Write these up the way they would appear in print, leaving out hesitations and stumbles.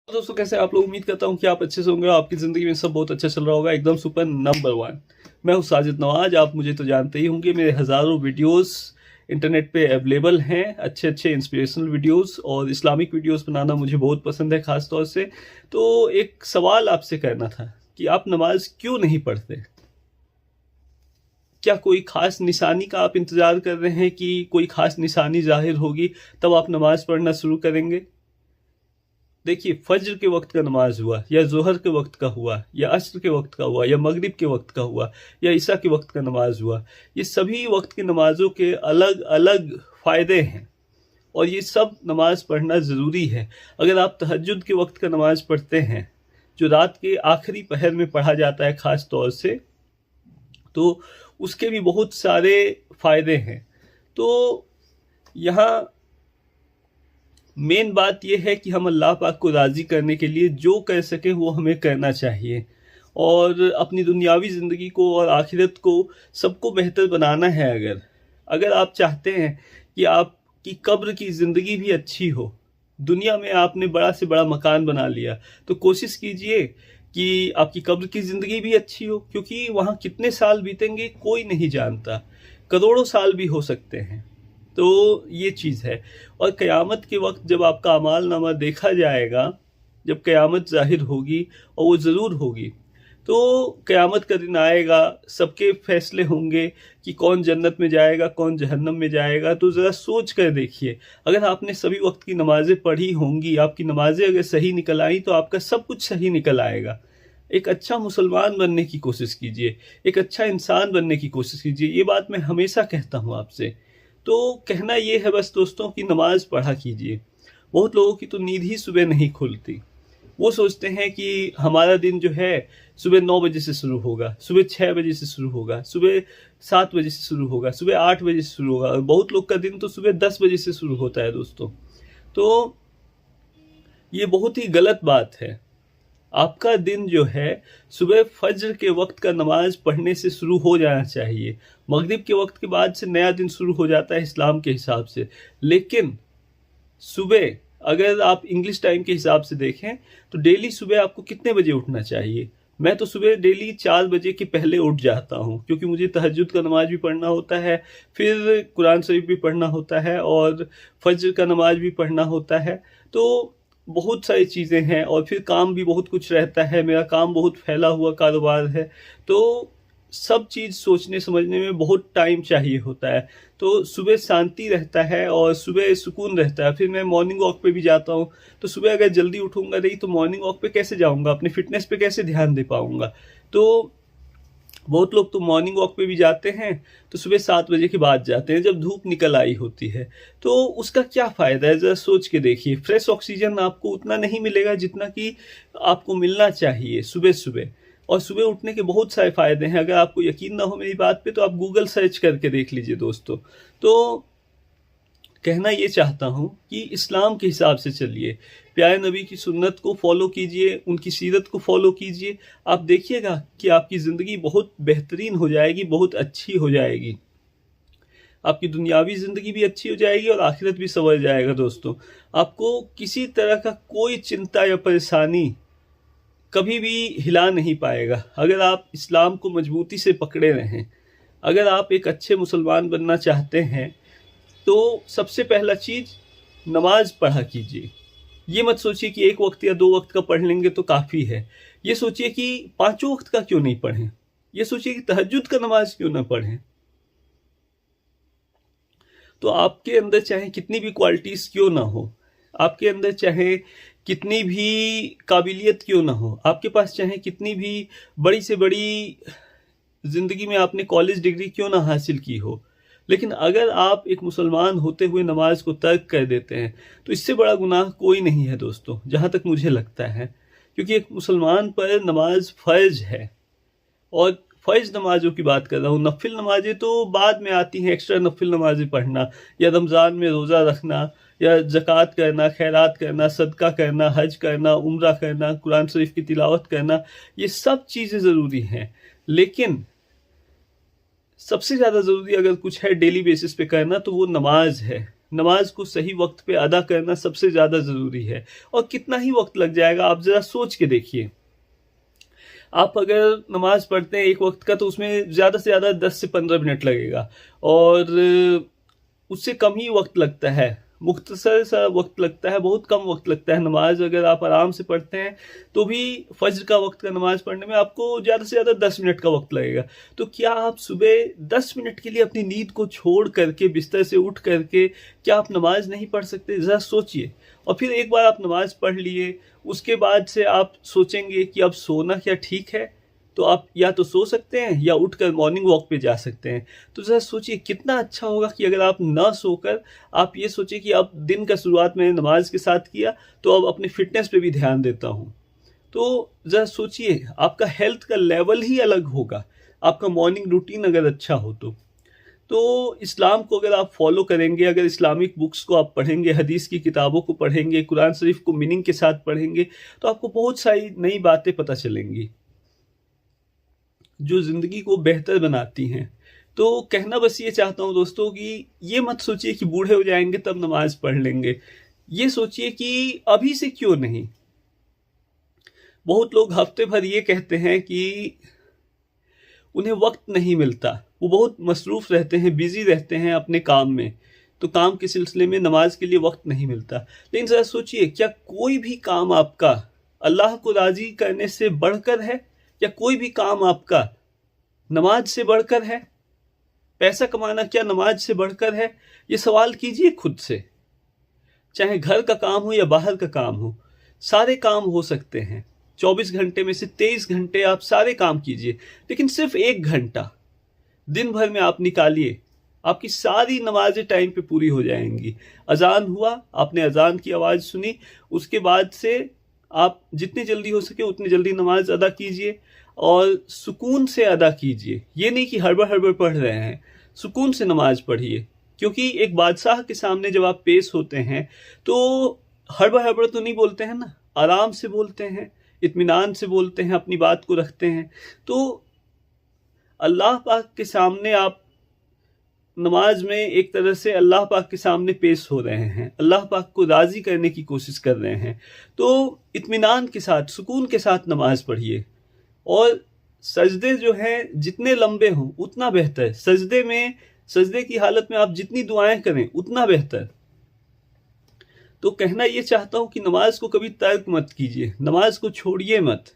दोस्तों कैसे आप लोग। उम्मीद करता हूँ कि आप अच्छे से होंगे, आपकी ज़िंदगी में सब बहुत अच्छा चल रहा होगा, एकदम सुपर नंबर वन। मैं हूँ साजिद नवाज, आप मुझे तो जानते ही होंगे। मेरे हज़ारों वीडियोस इंटरनेट पे अवेलेबल हैं, अच्छे अच्छे इंस्पिरेशनल वीडियोस और इस्लामिक वीडियोस बनाना मुझे बहुत पसंद है ख़ास तौर से। तो एक सवाल आपसे करना था कि आप नमाज क्यों नहीं पढ़ते। क्या कोई ख़ास निशानी का आप इंतज़ार कर रहे हैं कि कोई ख़ास निशानी ज़ाहिर होगी तब आप नमाज़ पढ़ना शुरू करेंगे। देखिए, फज्र के वक्त का नमाज हुआ या जोहर के वक्त का हुआ या अस्र के वक्त का हुआ या मगरिब के वक्त का हुआ या ईशा के वक्त का नमाज हुआ, ये सभी वक्त की नमाजों के अलग अलग फ़ायदे हैं और ये सब नमाज पढ़ना ज़रूरी है। अगर आप तहज्जुद के वक्त का नमाज पढ़ते हैं, जो रात के आखिरी पहर में पढ़ा जाता है ख़ास तौर से, तो उसके भी बहुत सारे फ़ायदे हैं। तो यहाँ मेन बात यह है कि हम अल्लाह पाक को राज़ी करने के लिए जो कर सकें वो हमें करना चाहिए और अपनी दुनियावी ज़िंदगी को और आखिरत को सबको बेहतर बनाना है। अगर आप चाहते हैं कि आपकी कब्र की ज़िंदगी भी अच्छी हो, दुनिया में आपने बड़ा से बड़ा मकान बना लिया, तो कोशिश कीजिए कि आपकी कब्र की ज़िंदगी भी अच्छी हो, क्योंकि वहाँ कितने साल बीतेंगे कोई नहीं जानता, करोड़ों साल भी हो सकते हैं। तो ये चीज़ है। और क़यामत के वक्त जब आपका अमाल नामा देखा जाएगा, जब क़यामत ज़ाहिर होगी, और वो ज़रूर होगी, तो क़यामत का दिन आएगा, सबके फैसले होंगे कि कौन जन्नत में जाएगा कौन जहन्नम में जाएगा। तो ज़रा सोच कर देखिए, अगर आपने सभी वक्त की नमाज़ें पढ़ी होंगी, आपकी नमाज़ें अगर सही निकल आई, तो आपका सब कुछ सही निकल आएगा। एक अच्छा मुसलमान बनने की कोशिश कीजिए, एक अच्छा इंसान बनने की कोशिश कीजिए। ये बात मैं हमेशा कहता हूँ आपसे। तो कहना ये है बस दोस्तों कि नमाज पढ़ा कीजिए। बहुत लोगों की तो नींद ही सुबह नहीं खुलती। वो सोचते हैं कि हमारा दिन जो है सुबह 9 बजे से शुरू होगा, सुबह 6 बजे से शुरू होगा, सुबह 7 बजे से शुरू होगा, सुबह 8 बजे से शुरू होगा, और बहुत लोग का दिन तो सुबह 10 बजे से शुरू होता है दोस्तों। तो ये बहुत ही गलत बात है। आपका दिन जो है सुबह फज्र के वक्त का नमाज पढ़ने से शुरू हो जाना चाहिए। मगरिब के वक्त के बाद से नया दिन शुरू हो जाता है इस्लाम के हिसाब से। लेकिन सुबह अगर आप इंग्लिश टाइम के हिसाब से देखें तो डेली सुबह आपको कितने बजे उठना चाहिए। मैं तो सुबह डेली 4 बजे के पहले उठ जाता हूँ, क्योंकि मुझे तहज्जुद का नमाज भी पढ़ना होता है, फिर कुरान शरीफ भी पढ़ना होता है और फज्र का नमाज भी पढ़ना होता है। तो बहुत सारी चीज़ें हैं और फिर काम भी बहुत कुछ रहता है। मेरा काम बहुत फैला हुआ कारोबार है, तो सब चीज़ सोचने समझने में बहुत टाइम चाहिए होता है। तो सुबह शांति रहता है और सुबह सुकून रहता है। फिर मैं मॉर्निंग वॉक पे भी जाता हूँ, तो सुबह अगर जल्दी उठूँगा नहीं तो मॉर्निंग वॉक पे कैसे जाऊँगा, अपने फिटनेस पे कैसे ध्यान दे पाऊँगा। तो बहुत लोग तो मॉर्निंग वॉक पे भी जाते हैं तो सुबह 7 बजे के बाद जाते हैं, जब धूप निकल आई होती है। तो उसका क्या फ़ायदा है, ज़रा सोच के देखिए। फ्रेश ऑक्सीजन आपको उतना नहीं मिलेगा जितना कि आपको मिलना चाहिए सुबह सुबह। और सुबह उठने के बहुत सारे फ़ायदे हैं। अगर आपको यकीन ना हो मेरी बात पे तो आप गूगल सर्च करके देख लीजिए दोस्तों। तो कहना ये चाहता हूँ कि इस्लाम के हिसाब से चलिए, प्यारे नबी की सुन्नत को फॉलो कीजिए, उनकी सीरत को फॉलो कीजिए। आप देखिएगा कि आपकी ज़िंदगी बहुत बेहतरीन हो जाएगी, बहुत अच्छी हो जाएगी। आपकी दुनियावी ज़िंदगी भी अच्छी हो जाएगी और आखिरत भी संवर जाएगा दोस्तों। आपको किसी तरह का कोई चिंता या परेशानी कभी भी हिला नहीं पाएगा अगर आप इस्लाम को मजबूती से पकड़े रहें। अगर आप एक अच्छे मुसलमान बनना चाहते हैं तो सबसे पहला चीज़ नमाज पढ़ा कीजिए। ये मत सोचिए कि एक वक्त या 2 वक्त का पढ़ लेंगे तो काफ़ी है। ये सोचिए कि 5 वक्त का क्यों नहीं पढ़ें। ये सोचिए कि तहज्जुद का नमाज क्यों ना पढ़ें। तो आपके अंदर चाहे कितनी भी क्वालिटीज़ क्यों ना हो, आपके अंदर चाहे कितनी भी काबिलियत क्यों ना हो, आपके पास चाहे कितनी भी बड़ी से बड़ी ज़िंदगी में आपने कॉलेज डिग्री क्यों ना हासिल की हो, लेकिन अगर आप एक मुसलमान होते हुए नमाज को तर्क कर देते हैं तो इससे बड़ा गुनाह कोई नहीं है दोस्तों, जहाँ तक मुझे लगता है। क्योंकि एक मुसलमान पर नमाज फ़र्ज है और फ़र्ज नमाजों की बात कर रहा हूँ। नफिल नमाजें तो बाद में आती हैं, एक्स्ट्रा नफिल नमाजें पढ़ना या रमज़ान में रोज़ा रखना या ज़कात करना, खैरात करना, सदका करना, हज करना, उम्रा करना, कुरान शरीफ की तिलावत करना, ये सब चीज़ें ज़रूरी हैं। लेकिन सबसे ज़्यादा ज़रूरी अगर कुछ है डेली बेसिस पे करना तो वो नमाज है। नमाज को सही वक्त पे अदा करना सबसे ज़्यादा ज़रूरी है। और कितना ही वक्त लग जाएगा आप ज़रा सोच के देखिए। आप अगर नमाज पढ़ते हैं एक वक्त का तो उसमें ज़्यादा से ज़्यादा 10 से 15 मिनट लगेगा, और उससे कम ही वक्त लगता है, मुख्तसर सा वक्त लगता है, बहुत कम वक्त लगता है। नमाज अगर आप आराम से पढ़ते हैं तो भी फज्र का वक्त का नमाज पढ़ने में आपको ज़्यादा से ज़्यादा 10 मिनट का वक्त लगेगा। तो क्या आप सुबह 10 मिनट के लिए अपनी नींद को छोड़ करके, बिस्तर से उठ करके, क्या आप नमाज नहीं पढ़ सकते? ज़रा सोचिए। और फिर एक बार आप नमाज पढ़ लिए, उसके बाद से आप सोचेंगे कि अब सोना क्या ठीक है, तो आप या तो सो सकते हैं या उठकर मॉर्निंग वॉक पे जा सकते हैं। तो ज़रा सोचिए कितना अच्छा होगा कि अगर आप ना सोकर आप ये सोचिए कि अब दिन का शुरुआत मैंने नमाज के साथ किया, तो अब अपनी फिटनेस पे भी ध्यान देता हूँ। तो ज़रा सोचिए, आपका हेल्थ का लेवल ही अलग होगा, आपका मॉर्निंग रूटीन अगर अच्छा हो तो इस्लाम को अगर आप फॉलो करेंगे, अगर इस्लामिक बुक्स को आप पढ़ेंगे, हदीस की किताबों को पढ़ेंगे, कुरान शरीफ को मीनिंग के साथ पढ़ेंगे, तो आपको बहुत सारी नई बातें पता चलेंगी जो ज़िंदगी को बेहतर बनाती हैं। तो कहना बस ये चाहता हूँ दोस्तों कि ये मत सोचिए कि बूढ़े हो जाएंगे तब नमाज पढ़ लेंगे। ये सोचिए कि अभी से क्यों नहीं। बहुत लोग हफ्ते भर ये कहते हैं कि उन्हें वक्त नहीं मिलता, वो बहुत मसरूफ़ रहते हैं, बिज़ी रहते हैं अपने काम में, तो काम के सिलसिले में नमाज के लिए वक्त नहीं मिलता। लेकिन ज़रा सोचिए, क्या कोई भी काम आपका अल्लाह को राज़ी करने से बढ़कर है? या कोई भी काम आपका नमाज से बढ़कर है? पैसा कमाना क्या नमाज से बढ़कर है? ये सवाल कीजिए खुद से। चाहे घर का काम हो या बाहर का काम हो, सारे काम हो सकते हैं। 24 घंटे में से 23 घंटे आप सारे काम कीजिए, लेकिन सिर्फ 1 घंटा दिन भर में आप निकालिए, आपकी सारी नमाजें टाइम पे पूरी हो जाएंगी। अजान हुआ, आपने अजान की आवाज़ सुनी, उसके बाद से आप जितनी जल्दी हो सके उतनी जल्दी नमाज अदा कीजिए, और सुकून से अदा कीजिए। ये नहीं कि हड़बड़ हड़बड़ पढ़ रहे हैं, सुकून से नमाज पढ़िए। क्योंकि एक बादशाह के सामने जब आप पेश होते हैं तो हड़बड़ हड़बड़ तो नहीं बोलते हैं ना, आराम से बोलते हैं, इत्मीनान से बोलते हैं, अपनी बात को रखते हैं। तो अल्लाह पाक के सामने आप नमाज में एक तरह से अल्लाह पाक के सामने पेश हो रहे हैं, अल्लाह पाक को राज़ी करने की कोशिश कर रहे हैं। तो इत्मीनान के साथ, सुकून के साथ नमाज पढ़िए। और सजदे जो हैं जितने लंबे हों उतना बेहतर। सजदे की हालत में आप जितनी दुआएं करें उतना बेहतर। तो कहना ये चाहता हूं कि नमाज को कभी तर्क मत कीजिए, नमाज को छोड़िए मत।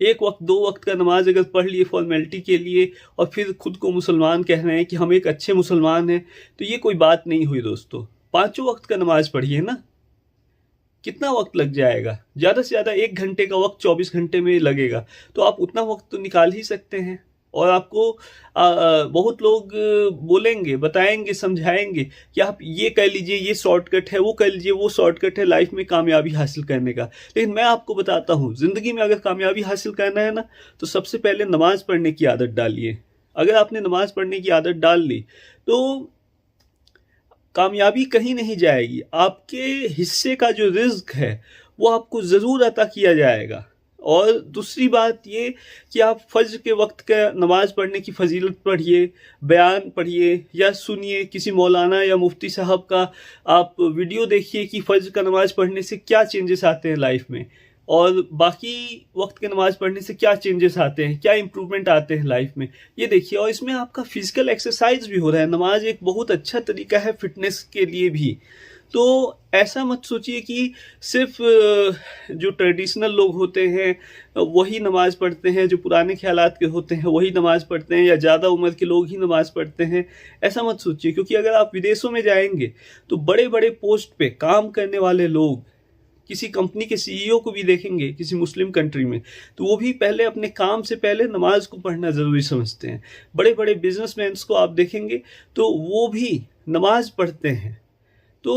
1 वक्त 2 वक्त का नमाज अगर पढ़ लिए फॉर्मेलिटी के लिए और फिर खुद को मुसलमान कह रहे हैं कि हम एक अच्छे मुसलमान हैं, तो ये कोई बात नहीं हुई दोस्तों। 5 वक्त का नमाज पढ़िए ना। कितना वक्त लग जाएगा? ज़्यादा से ज़्यादा 1 घंटे का वक्त 24 घंटे में लगेगा, तो आप उतना वक्त तो निकाल ही सकते हैं। और आपको बहुत लोग बोलेंगे, बताएंगे, समझाएंगे कि आप ये कर लीजिए, ये शॉर्टकट है, वो कर लीजिए, वो शॉर्टकट है लाइफ में कामयाबी हासिल करने का। लेकिन मैं आपको बताता हूँ, ज़िंदगी में अगर कामयाबी हासिल करना है ना, तो सबसे पहले नमाज पढ़ने की आदत डालिए। अगर आपने नमाज पढ़ने की आदत डाल ली तो कामयाबी कहीं नहीं जाएगी। आपके हिस्से का जो रिज्क है वो आपको ज़रूर अता किया जाएगा। और दूसरी बात ये कि आप फज्र के वक्त का नमाज पढ़ने की फजीलत पढ़िए, बयान पढ़िए या सुनिए, किसी मौलाना या मुफ्ती साहब का आप वीडियो देखिए कि फज्र का नमाज पढ़ने से क्या चेंजेस आते हैं लाइफ में, और बाकी वक्त के नमाज पढ़ने से क्या चेंजेस आते हैं, क्या इंप्रूवमेंट आते हैं लाइफ में, ये देखिए। और इसमें आपका फिजिकल एक्सरसाइज भी हो रहा है। नमाज एक बहुत अच्छा तरीका है फिटनेस के लिए भी। तो ऐसा मत सोचिए कि सिर्फ जो ट्रेडिशनल लोग होते हैं वही नमाज पढ़ते हैं, जो पुराने ख्यालात के होते हैं वही नमाज पढ़ते हैं, या ज़्यादा उम्र के लोग ही नमाज पढ़ते हैं, ऐसा मत सोचिए। क्योंकि अगर आप विदेशों में जाएंगे तो बड़े बड़े पोस्ट पे काम करने वाले लोग, किसी कंपनी के सीईओ को भी देखेंगे किसी मुस्लिम कंट्री में, तो वो भी पहले अपने काम से पहले नमाज को पढ़ना ज़रूरी समझते हैं। बड़े बड़े बिजनेसमैन को आप देखेंगे तो वो भी नमाज पढ़ते हैं। तो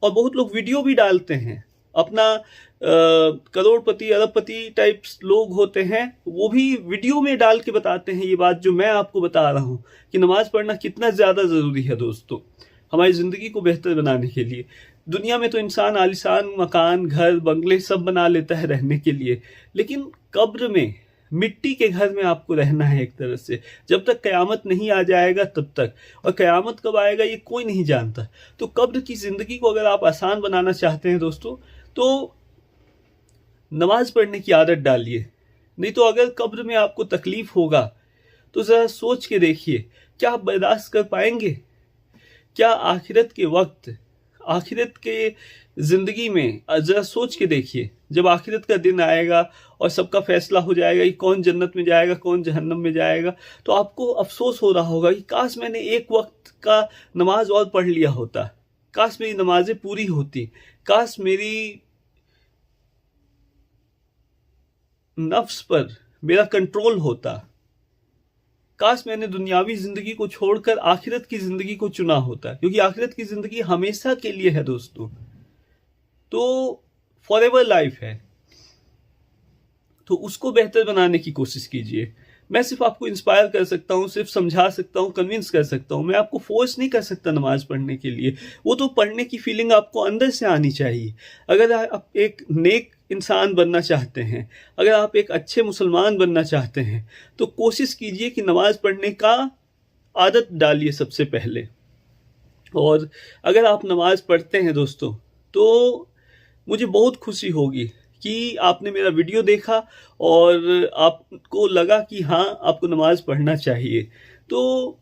और बहुत लोग वीडियो भी डालते हैं, अपना करोड़पति अरबपति टाइप्स लोग होते हैं, वो भी वीडियो में डाल के बताते हैं ये बात जो मैं आपको बता रहा हूँ कि नमाज पढ़ना कितना ज़्यादा ज़रूरी है दोस्तों, हमारी ज़िंदगी को बेहतर बनाने के लिए। दुनिया में तो इंसान आलीशान मकान, घर, बंगले सब बना लेता है रहने के लिए, लेकिन कब्र में मिट्टी के घर में आपको रहना है एक तरह से, जब तक कयामत नहीं आ जाएगा तब तक। और कयामत कब आएगा ये कोई नहीं जानता। तो कब्र की जिंदगी को अगर आप आसान बनाना चाहते हैं दोस्तों, तो नमाज पढ़ने की आदत डालिए। नहीं तो अगर कब्र में आपको तकलीफ होगा तो जरा सोच के देखिए, क्या आप बर्दाश्त कर पाएंगे? क्या आखिरत के वक्त, आखिरत के जिंदगी में जरा सोच के देखिए, जब आखिरत का दिन आएगा और सबका फैसला हो जाएगा कि कौन जन्नत में जाएगा कौन जहन्नम में जाएगा, तो आपको अफसोस हो रहा होगा कि काश मैंने एक वक्त का नमाज और पढ़ लिया होता, काश मेरी नमाजें पूरी होती, काश मेरी नफ्स पर मेरा कंट्रोल होता, काश मैंने दुनियावी जिंदगी को छोड़कर आखिरत की जिंदगी को चुना होता। क्योंकि आखिरत की जिंदगी हमेशा के लिए है दोस्तों, तो फॉरएवर लाइफ है। तो उसको बेहतर बनाने की कोशिश कीजिए। मैं सिर्फ आपको इंस्पायर कर सकता हूँ, सिर्फ समझा सकता हूँ, कन्विंस कर सकता हूँ। मैं आपको फोर्स नहीं कर सकता नमाज पढ़ने के लिए। वो तो पढ़ने की फीलिंग आपको अंदर से आनी चाहिए। अगर आप एक नेक इंसान बनना चाहते हैं, अगर आप एक अच्छे मुसलमान बनना चाहते हैं, तो कोशिश कीजिए कि नमाज पढ़ने का आदत डालिए सबसे पहले। और अगर आप नमाज पढ़ते हैं दोस्तों, तो मुझे बहुत खुशी होगी कि आपने मेरा वीडियो देखा और आपको लगा कि हाँ आपको नमाज पढ़ना चाहिए। तो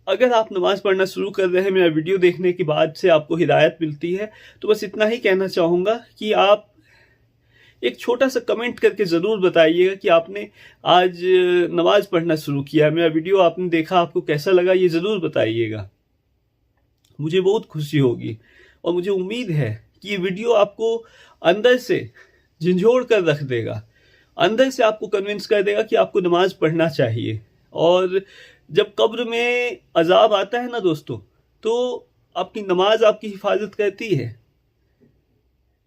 अगर आप नमाज पढ़ना शुरू कर रहे हैं, मेरा वीडियो देखने के बाद से आपको हिदायत मिलती है, तो बस इतना ही कहना चाहूँगा कि आप एक छोटा सा कमेंट करके ज़रूर बताइएगा कि आपने आज नमाज पढ़ना शुरू किया, मेरा वीडियो आपने देखा, आपको कैसा लगा, ये ज़रूर बताइएगा। मुझे बहुत खुशी होगी और मुझे उम्मीद है कि ये वीडियो आपको अंदर से झंझोड़ कर रख देगा, अंदर से आपको कन्विंस कर देगा कि आपको नमाज पढ़ना चाहिए। और जब कब्र में अजाब आता है ना दोस्तों, तो आपकी नमाज आपकी हिफाजत करती है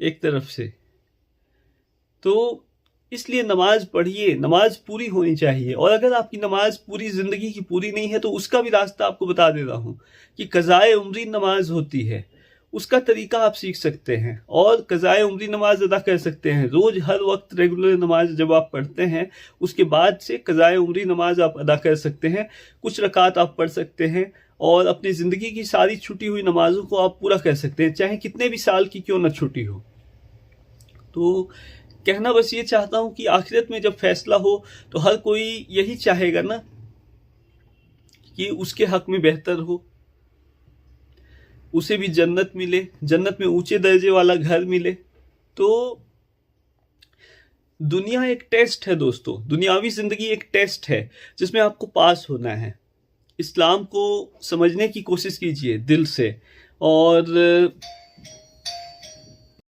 एक तरफ से। तो इसलिए नमाज पढ़िए, नमाज पूरी होनी चाहिए। और अगर आपकी नमाज पूरी जिंदगी की पूरी नहीं है, तो उसका भी रास्ता आपको बता दे रहा हूं कि कज़ाए उम्री नमाज होती है, उसका तरीका आप सीख सकते हैं और कज़ाए उम्री नमाज अदा कर सकते हैं। रोज हर वक्त रेगुलर नमाज जब आप पढ़ते हैं, उसके बाद से कज़ाए उम्री नमाज आप अदा कर सकते हैं। कुछ रकात आप पढ़ सकते हैं और अपनी ज़िंदगी की सारी छूटी हुई नमाजों को आप पूरा कर सकते हैं, चाहे कितने भी साल की क्यों ना छुट्टी हो। तो कहना बस ये चाहता हूं कि आखिरत में जब फैसला हो, तो हर कोई यही चाहेगा ना कि उसके हक में बेहतर हो, उसे भी जन्नत मिले, जन्नत में ऊंचे दर्जे वाला घर मिले। तो दुनिया एक टेस्ट है दोस्तों, दुनियावी जिंदगी एक टेस्ट है जिसमें आपको पास होना है। इस्लाम को समझने की कोशिश कीजिए दिल से, और